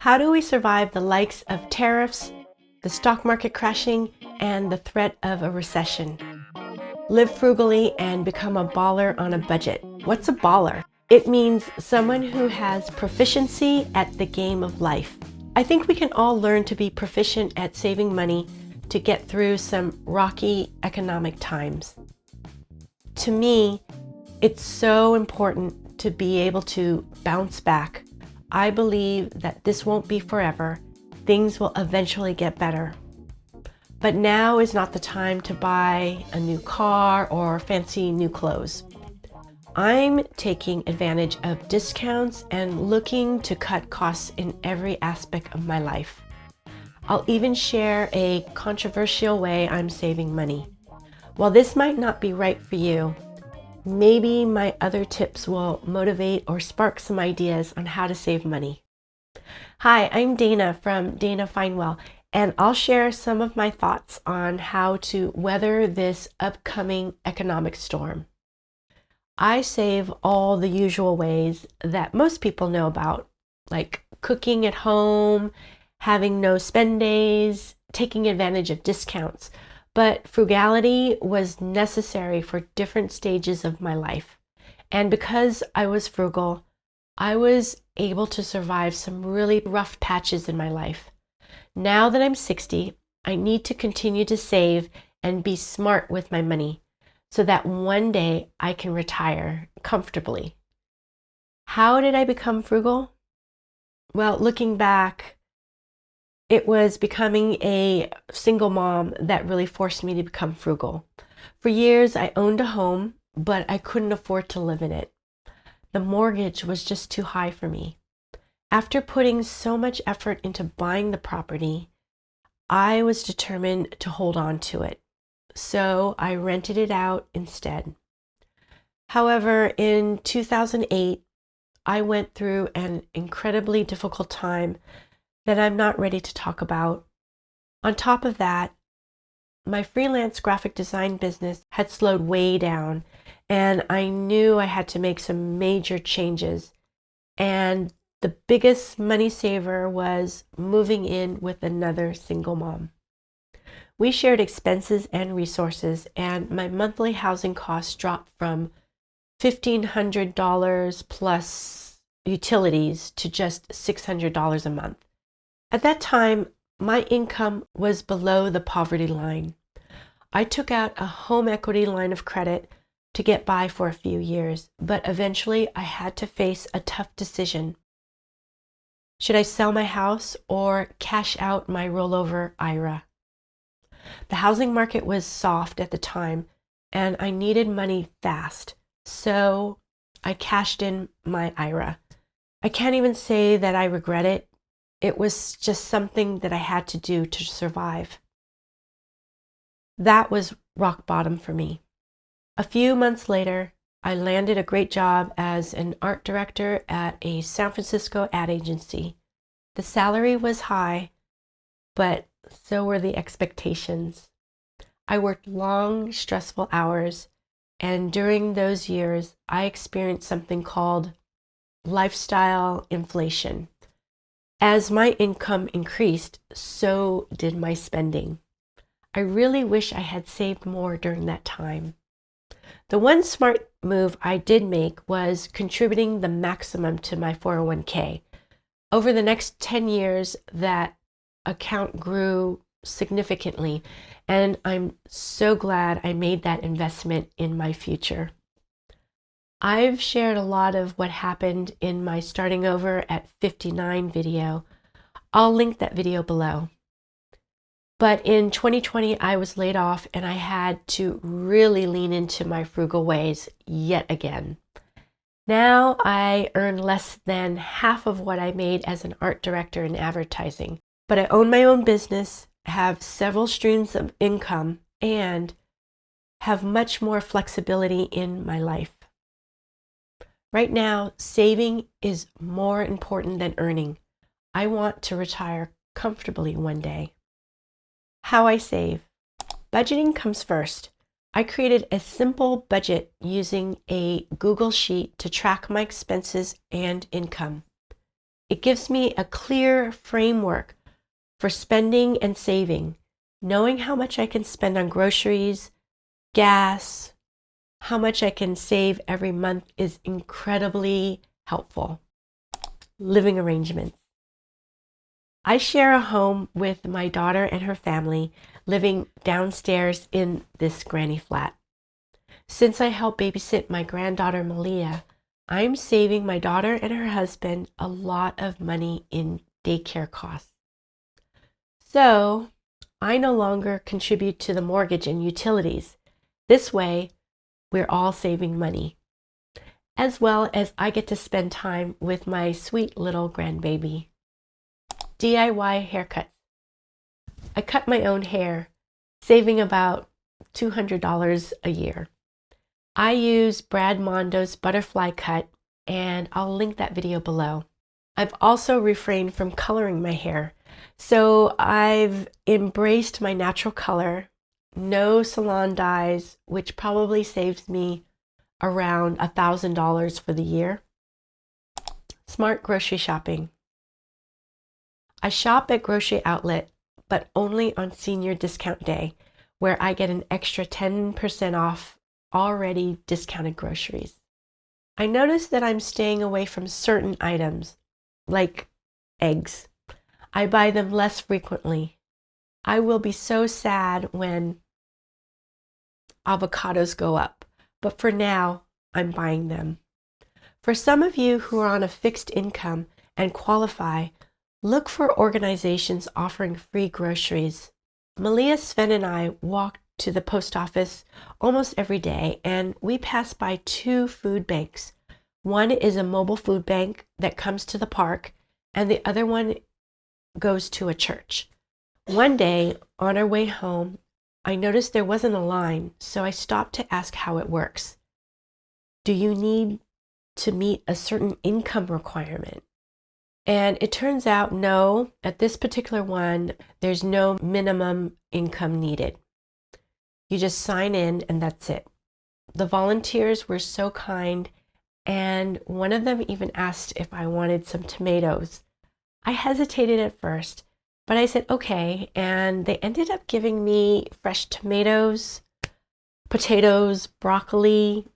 How do we survive the likes of tariffs, the stock market crashing, and the threat of a recession? Live frugally and become a baller on a budget. What's a baller? It means someone who has proficiency at the game of life. I think we can all learn to be proficient at saving money to get through some rocky economic times. To me, it's so important to be able to bounce back. I believe that this won't be forever. Things will eventually get better. But now is not the time to buy a new car or fancy new clothes. I'm taking advantage of discounts and looking to cut costs in every aspect of my life. I'll even share a controversial way I'm saving money. While this might not be right for you, maybe my other tips will motivate or spark some ideas on how to save money. Hi, I'm Dana from Dana Finewell, and I'll share some of my thoughts on how to weather this upcoming economic storm. I save all the usual ways that most people know about, like cooking at home, having no spend days, taking advantage of discounts. But frugality was necessary for different stages of my life. And because I was frugal, I was able to survive some really rough patches in my life. Now that I'm 60, I need to continue to save and be smart with my money so that one day I can retire comfortably. How did I become frugal? Well, looking back, it was becoming a single mom that really forced me to become frugal. For years, I owned a home, but I couldn't afford to live in it. The mortgage was just too high for me. After putting so much effort into buying the property, I was determined to hold on to it. So I rented it out instead. However, in 2008, I went through an incredibly difficult time that I'm not ready to talk about. On top of that, my freelance graphic design business had slowed way down, and I knew I had to make some major changes. And the biggest money saver was moving in with another single mom. We shared expenses and resources, and my monthly housing costs dropped from $1,500 plus utilities to just $600 a month. At that time, my income was below the poverty line. I took out a home equity line of credit to get by for a few years, but eventually I had to face a tough decision. Should I sell my house or cash out my rollover IRA? The housing market was soft at the time, and I needed money fast, so I cashed in my IRA. I can't even say that I regret it. It was just something that I had to do to survive. That was rock bottom for me. A few months later, I landed a great job as an art director at a San Francisco ad agency. The salary was high, but so were the expectations. I worked long, stressful hours, and during those years, I experienced something called lifestyle inflation. As my income increased, so did my spending. I really wish I had saved more during that time. The one smart move I did make was contributing the maximum to my 401k. Over the next 10 years, that account grew significantly, and I'm so glad I made that investment in my future. I've shared a lot of what happened in my starting over at 59 video. I'll link that video below. But in 2020, I was laid off and I had to really lean into my frugal ways yet again. Now I earn less than half of what I made as an art director in advertising, but I own my own business, have several streams of income, and have much more flexibility in my life. Right now, saving is more important than earning. I want to retire comfortably one day. How I save. Budgeting comes first. I created a simple budget using a Google Sheet to track my expenses and income. It gives me a clear framework for spending and saving. Knowing how much I can spend on groceries, gas, how much I can save every month is incredibly helpful. Living arrangements. I share a home with my daughter and her family, living downstairs in this granny flat. Since I help babysit my granddaughter Malia, I'm saving my daughter and her husband a lot of money in daycare costs. So I no longer contribute to the mortgage and utilities. This way, we're all saving money, as well as I get to spend time with my sweet little grandbaby. DIY haircuts. I cut my own hair, saving about $200 a year. I use Brad Mondo's butterfly cut, and I'll link that video below. I've also refrained from coloring my hair, so I've embraced my natural color, no salon dyes, which probably saves me around $1,000 for the year. Smart grocery shopping. I shop at Grocery Outlet, but only on senior discount day, where I get an extra 10% off already discounted groceries. I notice that I'm staying away from certain items, like eggs. I buy them less frequently. I will be so sad when avocados go up, but for now, I'm buying them. For some of you who are on a fixed income and qualify, look for organizations offering free groceries. Malia, Sven, and I walk to the post office almost every day, and we pass by 2 food banks. One is a mobile food bank that comes to the park, and the other one goes to a church. One day, on our way home, I noticed there wasn't a line, so I stopped to ask how it works. Do you need to meet a certain income requirement? And it turns out, no, at this particular one, there's no minimum income needed. You just sign in and that's it. The volunteers were so kind, and one of them even asked if I wanted some tomatoes. I hesitated at first, but I said okay, and they ended up giving me fresh tomatoes, potatoes, broccoli,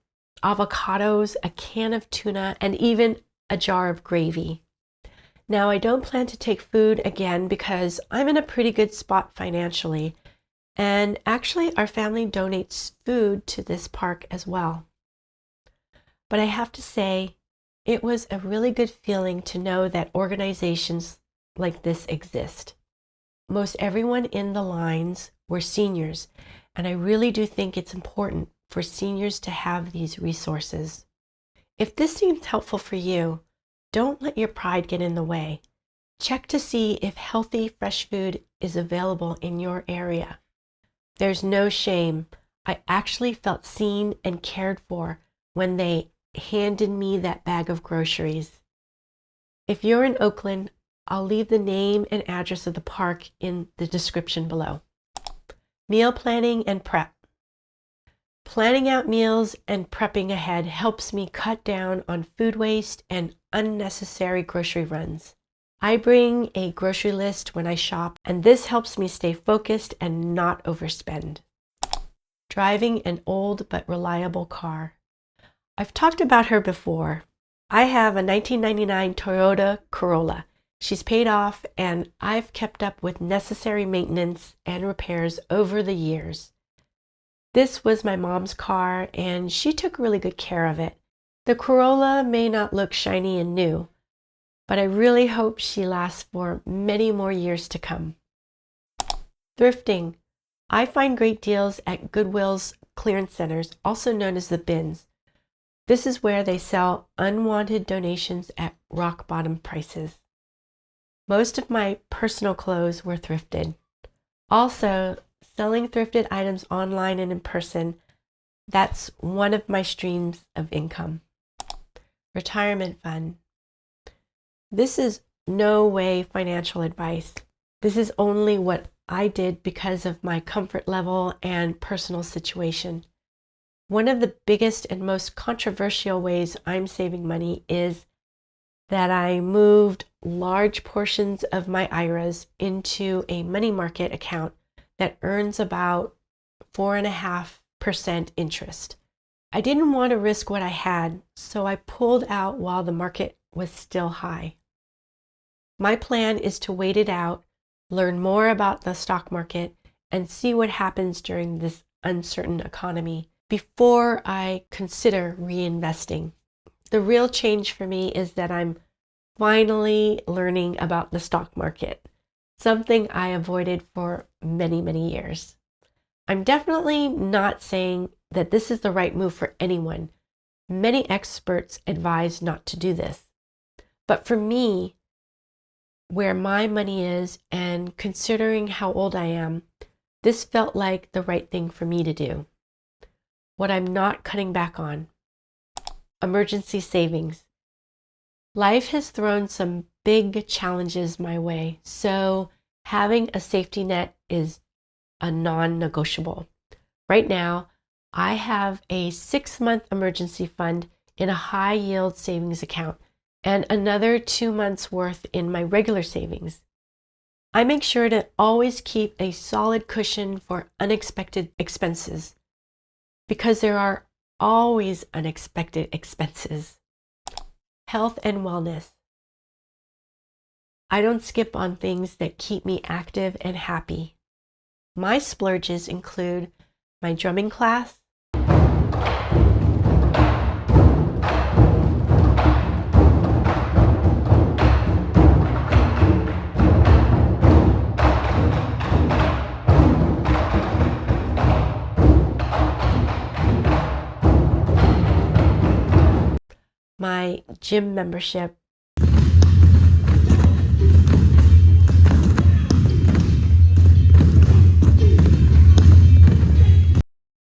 avocados, a can of tuna, and even a jar of gravy. Now, I don't plan to take food again because I'm in a pretty good spot financially, and actually our family donates food to this park as well. But I have to say, it was a really good feeling to know that organizations like this exist. Most everyone in the lines were seniors, and I really do think it's important for seniors to have these resources. If this seems helpful for you, don't let your pride get in the way. Check to see if healthy, fresh food is available in your area. There's no shame. I actually felt seen and cared for when they handed me that bag of groceries. If you're in Oakland, I'll leave the name and address of the park in the description below. Meal planning and prep. Planning out meals and prepping ahead helps me cut down on food waste and unnecessary grocery runs. I bring a grocery list when I shop, and this helps me stay focused and not overspend. Driving an old but reliable car. I've talked about her before. I have a 1999 Toyota Corolla. She's paid off, and I've kept up with necessary maintenance and repairs over the years. This was my mom's car, and she took really good care of it. The Corolla may not look shiny and new, but I really hope she lasts for many more years to come. Thrifting. I find great deals at Goodwill's clearance centers, also known as the bins. This is where they sell unwanted donations at rock bottom prices. Most of my personal clothes were thrifted. Also, selling thrifted items online and in person, that's one of my streams of income. Retirement fund. This is no way financial advice. This is only what I did because of my comfort level and personal situation. One of the biggest and most controversial ways I'm saving money is that I moved large portions of my IRAs into a money market account that earns about 4.5% interest. I didn't want to risk what I had, so I pulled out while the market was still high. My plan is to wait it out, learn more about the stock market, and see what happens during this uncertain economy before I consider reinvesting. The real change for me is that I'm finally learning about the stock market, something I avoided for many, many years. I'm definitely not saying that this is the right move for anyone. Many experts advise not to do this. But for me, where my money is and considering how old I am, this felt like the right thing for me to do. What I'm not cutting back on: emergency savings. Life has thrown some big challenges my way, so having a safety net is a non-negotiable. Right now, I have a 6-month emergency fund in a high-yield savings account and another 2 months worth in my regular savings. I make sure to always keep a solid cushion for unexpected expenses, because there are always unexpected expenses. Health and wellness. I don't skip on things that keep me active and happy. My splurges include my drumming class, my gym membership,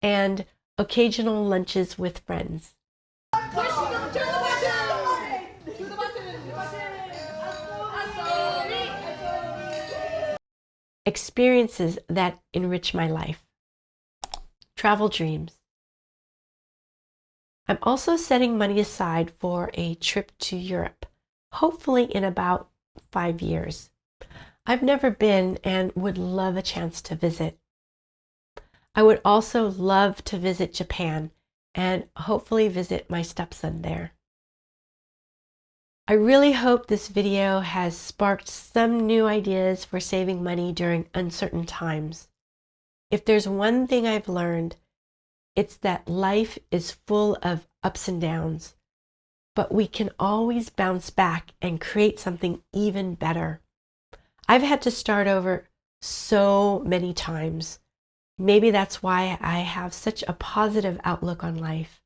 and occasional lunches with friends. Experiences that enrich my life. Travel dreams. I'm also setting money aside for a trip to Europe, hopefully in about 5 years. I've never been and would love a chance to visit. I would also love to visit Japan and hopefully visit my stepson there. I really hope this video has sparked some new ideas for saving money during uncertain times. If there's one thing I've learned, it's that life is full of ups and downs, but we can always bounce back and create something even better. I've had to start over so many times. Maybe that's why I have such a positive outlook on life.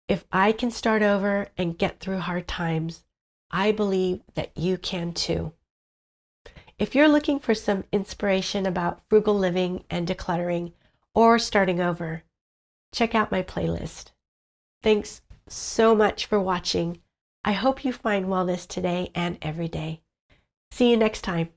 If I can start over and get through hard times, I believe that you can too. If you're looking for some inspiration about frugal living and decluttering or starting over, check out my playlist. Thanks so much for watching. I hope you find wellness today and every day. See you next time.